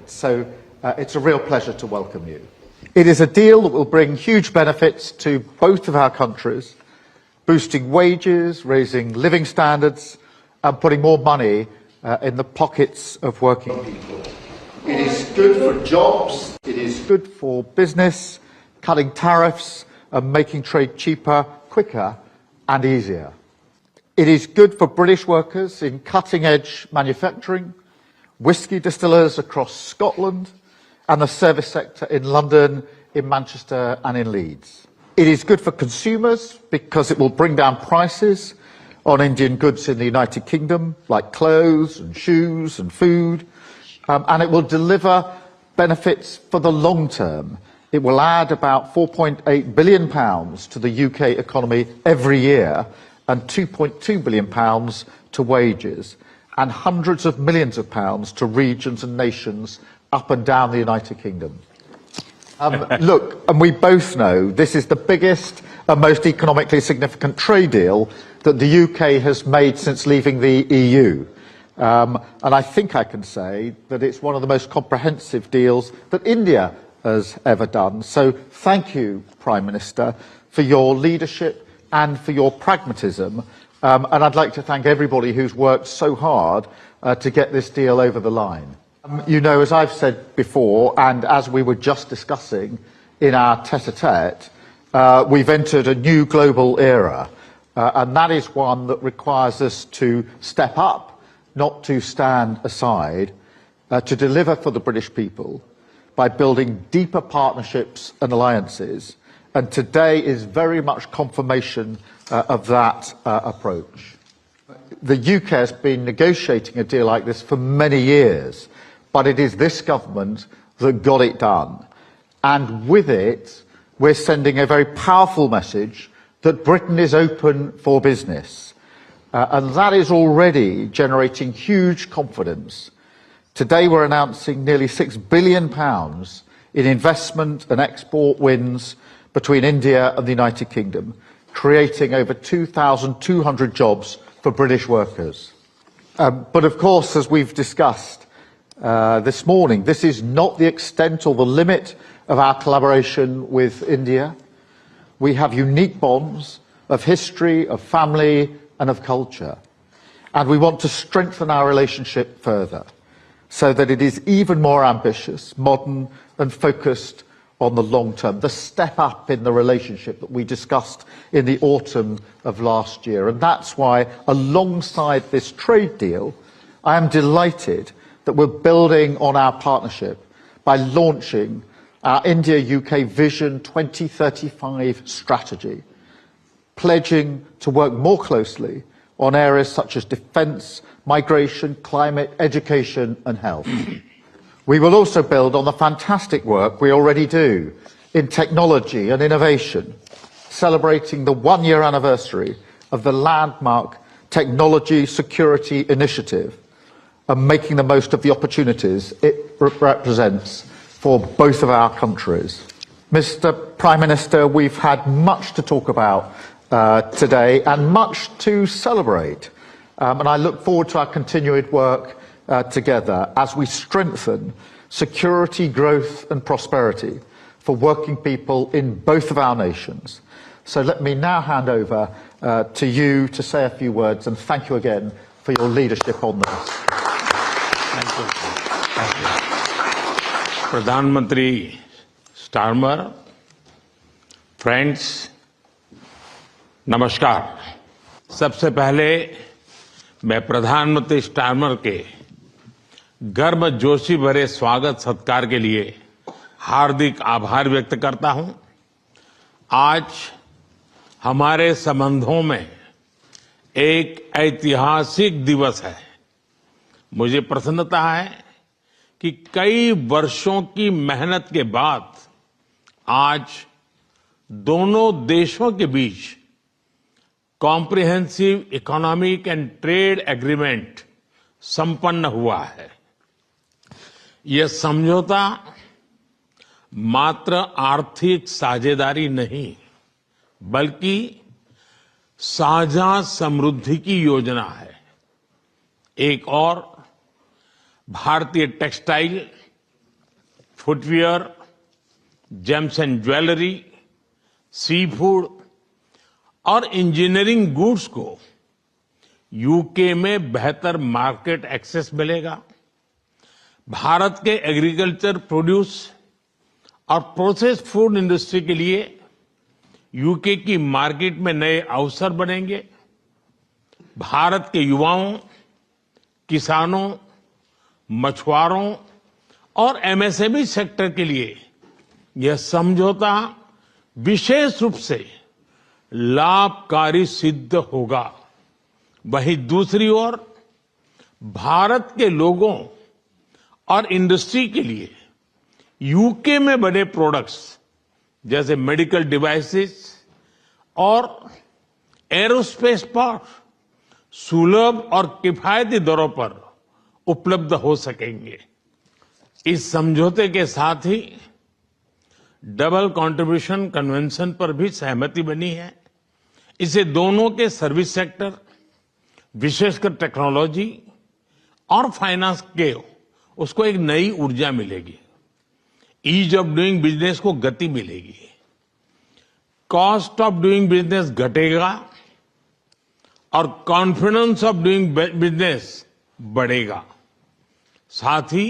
So it's a real pleasure to welcome you. It is a deal that will bring huge benefits to both of our countries, boosting wages, raising living standards, and putting more money in the pockets of working people. It is good for jobs, it is good for business, cutting tariffs and making trade cheaper, quicker and easier. It is good for British workers in cutting-edge manufacturing, whisky distillers across Scotland, and the service sector in London, in Manchester and in Leeds. It is good for consumers because it will bring down prices on Indian goods in the United Kingdom, like clothes and shoes and food, and it will deliver benefits for the long term. It will add about £4.8 billion to the UK economy every year and £2.2 billion to wages and hundreds of millions of pounds to regions and nations up and down the United Kingdom. Look, and we both know this is the biggest and most economically significant trade deal that the UK has made since leaving the EU. And I think I can say that it's one of the most comprehensive deals that India has ever done. So thank you, Prime Minister, for your leadership and for your pragmatism. And I'd like to thank everybody who's worked so hard to get this deal over the line. You know, as I've said before, and as we were just discussing in our tete-a-tete, we've entered a new global era, and that is one that requires us to step up, not to stand aside, to deliver for the British people by building deeper partnerships and alliances. And today is very much confirmation of that approach. The UK has been negotiating a deal like this for many years, but it is this government that got it done. And with it, we're sending a very powerful message that Britain is open for business. And that is already generating huge confidence. Today we're announcing nearly £6 billion in investment and export wins between India and the United Kingdom, creating over 2,200 jobs for British workers. But of course, as we've discussed this morning, this is not the extent or the limit of our collaboration with India. We have unique bonds of history, of family, and of culture. And we want to strengthen our relationship further so that it is even more ambitious, modern, and focused on the long term, the step up in the relationship that we discussed in the autumn of last year. And that's why, alongside this trade deal, I am delighted that we're building on our partnership by launching our India-UK Vision 2035 strategy, pledging to work more closely on areas such as defence, migration, climate, education and health. We will also build on the fantastic work we already do in technology and innovation, celebrating the one-year anniversary of the landmark Technology Security Initiative and making the most of the opportunities it represents for both of our countries. Mr. Prime Minister, we've had much to talk about today and much to celebrate. And I look forward to our continued work together as we strengthen security, growth and prosperity for working people in both of our nations. So let me now hand over to you to say a few words, and thank you again for your leadership on this. Thank you. Thank you. Pradhan Starmer, friends, नमस्कार। सबसे पहले मैं प्रधानमंत्री Starmer के गर्मजोशी भरे स्वागत सत्कार के लिए हार्दिक आभार व्यक्त करता हूं। आज हमारे संबंधों में एक ऐतिहासिक दिवस है। मुझे प्रसन्नता है कि कई वर्षों की मेहनत के बाद आज दोनों देशों के बीच comprehensive economic and trade agreement संपन्न हुआ है। यह समझौता मात्र आर्थिक साझेदारी नहीं, बल्कि साझा समृद्धि की योजना है। एक और भारतीय textile, footwear, gems and jewellery, seafood और इंजीनियरिंग गुड्स को यूके में बेहतर मार्केट एक्सेस मिलेगा। भारत के एग्रीकल्चर प्रोड्यूस और प्रोसेस्ड फूड इंडस्ट्री के लिए यूके की मार्केट में नए अवसर बनेंगे। भारत के युवाओं, किसानों, मछुआरों और एमएसएमई सेक्टर के लिए यह समझौता विशेष रूप से लाभकारी सिद्ध होगा। वहीं दूसरी ओर भारत के लोगों और इंडस्ट्री के लिए यूके में बने प्रोडक्ट्स जैसे मेडिकल डिवाइसेस और एरोस्पेस पार्ट्स सुलभ और किफायती दरों पर उपलब्ध हो सकेंगे। इस समझौते के साथ ही डबल कंट्रीब्यूशन कन्वेंशन पर भी सहमति बनी है। इससे दोनों के सर्विस सेक्टर, विशेषकर टेक्नोलॉजी और फाइनेंस के उसको एक नई ऊर्जा मिलेगी। ईज ऑफ डूइंग बिजनेस को गति मिलेगी। कॉस्ट ऑफ डूइंग बिजनेस घटेगा और कॉन्फिडेंस ऑफ डूइंग बिजनेस बढ़ेगा। साथ ही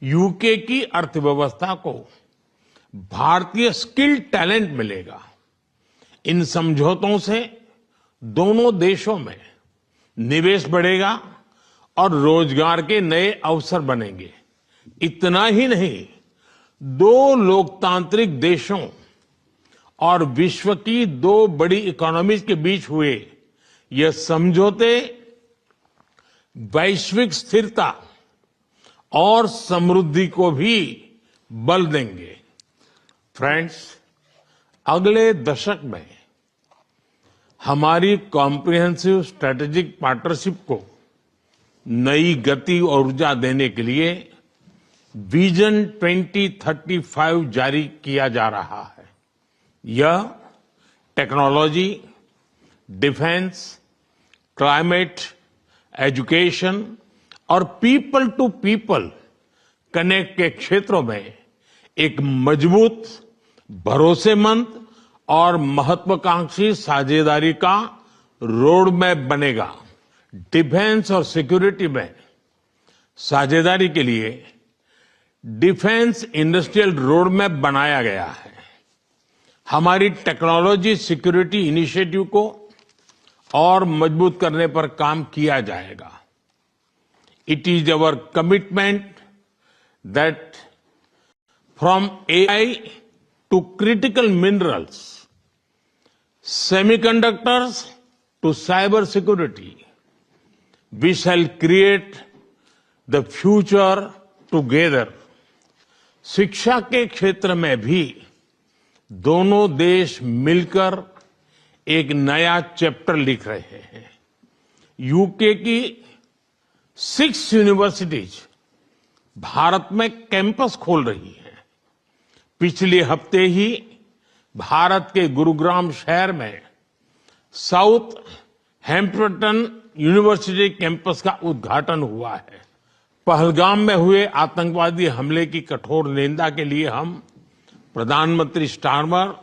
यूके की अर्थव्यवस्था को भारतीय स्किल टैलेंट मिलेगा। इन समझौतों से दोनों देशों में निवेश बढ़ेगा और रोजगार के नए अवसर बनेंगे। इतना ही नहीं, दो लोकतांत्रिक देशों और विश्व की दो बड़ी इकोनॉमीज के बीच हुए यह समझौते वैश्विक स्थिरता और समृद्धि को भी बल देंगे। फ्रेंड्स, अगले दशक में हमारी कॉम्प्रिहेंसिव स्ट्रेटेजिक पार्टनरशिप को नई गति और ऊर्जा देने के लिए विजन 2035 जारी किया जा रहा है। यह टेक्नोलॉजी, डिफेंस, क्लाइमेट, एजुकेशन और पीपल टू पीपल कनेक्ट के क्षेत्रों में एक मजबूत, भरोसेमंद और महत्वाकांक्षी साझेदारी का रोड मैप बनेगा। डिफेंस और सिक्योरिटी में साझेदारी के लिए डिफेंस इंडस्ट्रियल रोड मैप बनाया गया है। हमारी टेक्नोलॉजी सिक्योरिटी इनिशिएटिव को और मजबूत करने पर काम किया जाएगा। It is our commitment that from AI to critical minerals, semiconductors to cyber security, we shall create the future together। शिक्षा के क्षेत्र में भी दोनों देश मिलकर एक नया चैप्टर लिख रहे हैं। यूके की 6 यूनिवर्सिटीज भारत में कैंपस खोल रही हैं। पिछले हफ्ते ही भारत के गुरुग्राम शहर में साउथ हैम्पटन यूनिवर्सिटी कैंपस का उद्घाटन हुआ है। पहलगाम में हुए आतंकवादी हमले की कठोर निंदा के लिए हम प्रधानमंत्री स्टारमर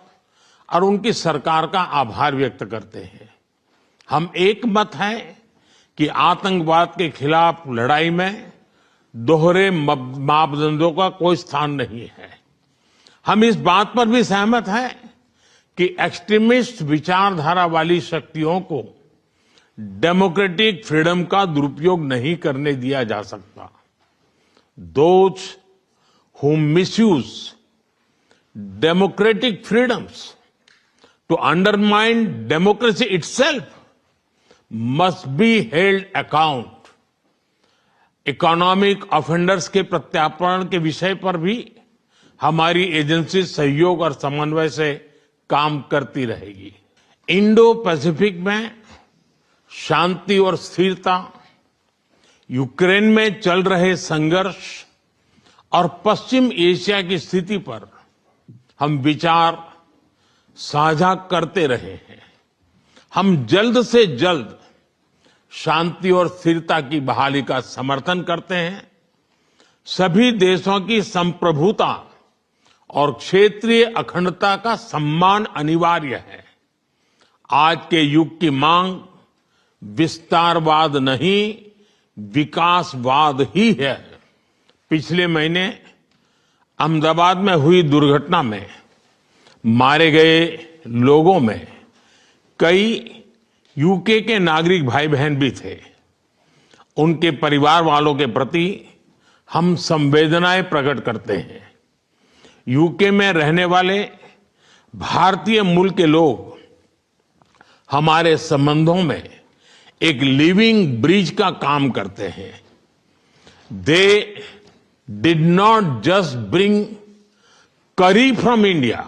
और उनकी सरकार का आभार व्यक्त करते हैं। हम एक मत हैं कि आतंकवाद के खिलाफ लड़ाई में दोहरे मापदंडों का कोई स्थान नहीं है। हम इस बात पर भी सहमत हैं कि एक्सट्रीमिस्ट विचारधारा वाली शक्तियों को डेमोक्रेटिक फ्रीडम का दुरुपयोग नहीं करने दिया जा सकता। Those who misuse democratic freedoms to undermine democracy itself must be held account. Economic offenders के प्रत्यार्पण के विषय पर भी हमारी एजेंसी सहयोग और समन्वय से काम करती रहेगी। इंडो पैसिफिक में शांति और स्थिरता, यूक्रेन में चल रहे संघर्ष और पश्चिम एशिया की स्थिति पर हम विचार साझा करते रहे हैं। हम जल्द से जल्द शांति और स्थिरता की बहाली का समर्थन करते हैं। सभी देशों की संप्रभुता और क्षेत्रीय अखंडता का सम्मान अनिवार्य है। आज के युग की मांग विस्तारवाद नहीं, विकासवाद ही है। पिछले महीने अहमदाबाद में हुई दुर्घटना में मारे गए लोगों में कई यूके के नागरिक भाई बहन भी थे। उनके परिवार वालों के प्रति हम संवेदनाएं प्रकट करते हैं। यूके में रहने वाले भारतीय मूल के लोग हमारे संबंधों में एक लिविंग ब्रिज का काम करते हैं। They did not just bring curry from India,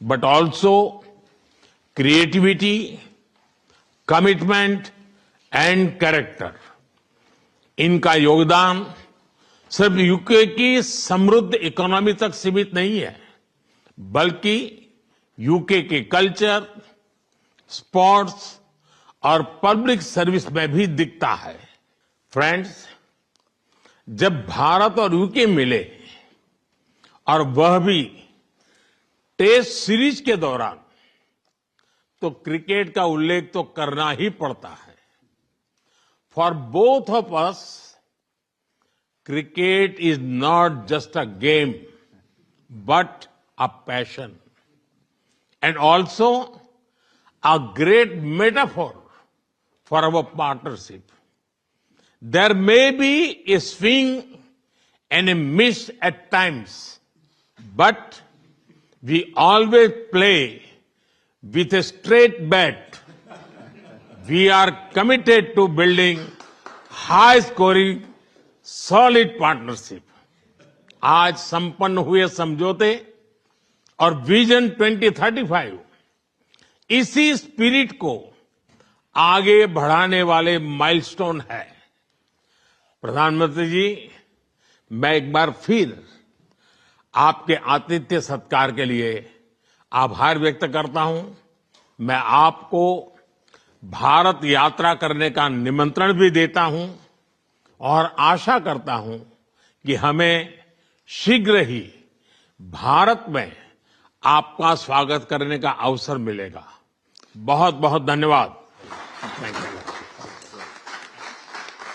but also creativity, commitment and character. इनका योगदान सिर्फ यूके की समृद्ध इकोनॉमी तक सीमित नहीं है, बल्कि यूके के कल्चर, स्पोर्ट्स और पब्लिक सर्विस में भी दिखता है। फ्रेंड्स, जब भारत और यूके मिले और वह भी टेस्ट सीरीज के दौरान, तो क्रिकेट का उल्लेख तो करना ही पड़ता है। For both of us, cricket is not just a game but a passion and also a great metaphor for our partnership. There may be a swing and a miss at times, but we always play with a straight bat. We are committed to building high-scoring, solid partnership. आज संपन्न हुए समझौते और vision 2035 इसी spirit को आगे बढ़ाने वाले माइलस्टोन है। प्रधानमंत्री जी, मैं एक बार फिर आपके आतिथ्य सत्कार के लिए आभार व्यक्त करता हूं। मैं आपको भारत यात्रा करने का निमंत्रण भी देता हूं और आशा करता हूं कि हमें शीघ्र ही भारत में आपका स्वागत करने का अवसर मिलेगा। बहुत बहुत धन्यवाद। Thank you.